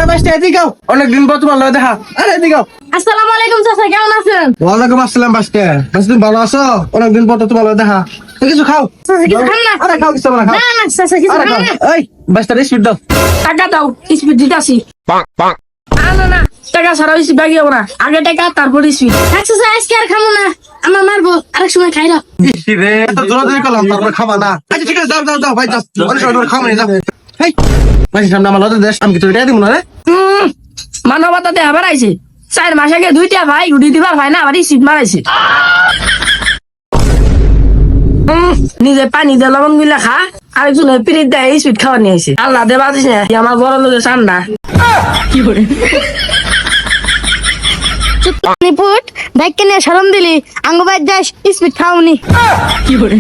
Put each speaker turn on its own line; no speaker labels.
আরে বাসটা এদিকে আও, অনেকদিন পর তোমার লগে দেখা। আরে এদিকে আও।
আসসালামু আলাইকুম চাচা, কেমন আছেন?
ওয়ালাইকুম আসসালাম বাসটা। বাস তুমি ভালো আছো? অনেকদিন পর তো তোমার লগে দেখা। তো কিছু খাও।
চাচা, কিছু খান না?
আরে খাও, কিছু না খাও।
না না চাচা, কিছু
আরে
খান
খাও।
না?
এই বাসটা রিসিট দাও।
টাকা দাও, স্পিড দিতাছি। না না, টাকা ছাড়া স্পিড বাকি হবো না। আগে টাকা তারপর স্পিড। আচ্ছা স্যার, আজকে আর খাবো না, আমার মারবো, আরেক সময় খাইলো।
ইস রে, এত জোরাজোরি করলাম তারপর খাবা না। আচ্ছা ঠিক আছে, যাও যাও যাও ভাই, যাও। অনেক সময় তোমার খাওয়া নেই, যাও। হেই, বাসের সামনে আমার লজে দেশ, আমি কি তোর এটা দিব না রে?
মানবতা দেহা বেড়াইছে। 4 মাস আগে 2টা ভাই উঠি দিবার ভাই না, আবার স্পিড মারাইছে। নিজে পানি দিয়ে লবণ গুলা খা, আরেকজনের পিরিত দেয় স্পিড খাওয়া নিয়ে আইছে। আল্লাহ দে বাজিস না, আমার বড় লোকের ঠান্ডা। কি করে
পুট বাইক নিয়ে শরম দিলি আঙ্গ বাইক যাস স্পিড খাওনি।
কি করে